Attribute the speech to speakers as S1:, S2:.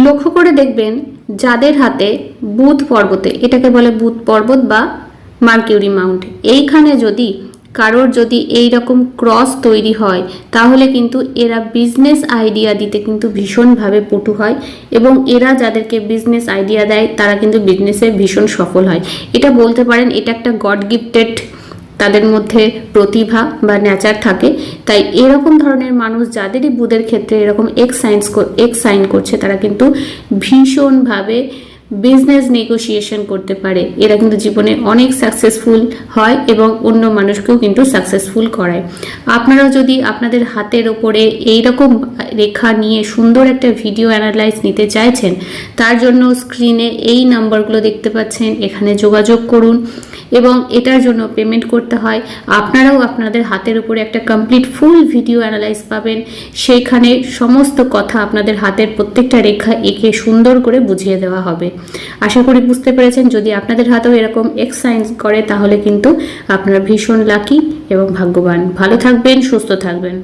S1: লক্ষ্য করে দেখবেন যাদের হাতে বুধ পর্বতে, এটাকে বলে বুধ পর্বত বা মার্কিউরি মাউন্ট, এইখানে যদি কারোর যদি এই রকম ক্রস তৈরি হয় তাহলে কিন্তু এরা বিজনেস আইডিয়া দিতে কিন্তু ভীষণভাবে পটু হয় এবং এরা যাদেরকে বিজনেস আইডিয়া দেয় তারা কিন্তু বিজনেসে ভীষণ সফল হয়। এটা বলতে পারেন এটা একটা গড গিফটেড তাদের মধ্যে প্রতিভা বা নেচার থাকে। তাই এরকম ধরনের মানুষ যাদেরই বুধের ক্ষেত্রে এরকম এক্স সাইন করছে তারা কিন্তু ভীষণভাবে বিজনেস নেগোসিয়েশন করতে পারে। এরা কিন্তু জীবনে অনেক সাকসেসফুল হয় এবং অন্য মানুষকেও কিন্তু সাকসেসফুল করায়। আপনারাও যদি আপনাদের হাতের ওপরে এইরকম রেখা নিয়ে সুন্দর একটা ভিডিও অ্যানালাইজ নিতে চাইছেন, তার জন্য স্ক্রিনে এই নাম্বারগুলো দেখতে পাচ্ছেন, এখানে যোগাযোগ করুন এবং এটার জন্য পেমেন্ট করতে হয়। আপনারাও আপনাদের হাতের উপরে একটা কমপ্লিট ফুল ভিডিও অ্যানালাইজ পাবেন, সেইখানে সমস্ত কথা আপনাদের হাতের প্রত্যেকটা রেখা এঁকে সুন্দর করে বুঝিয়ে দেওয়া হবে। আশা করি বুঝতে পেরেছেন। যদি আপনাদের হাতেও এরকম এক্স সাইন করে তাহলে কিন্তু আপনারা ভীষণ লাকি এবং ভাগ্যবান। ভালো থাকবেন, সুস্থ থাকবেন।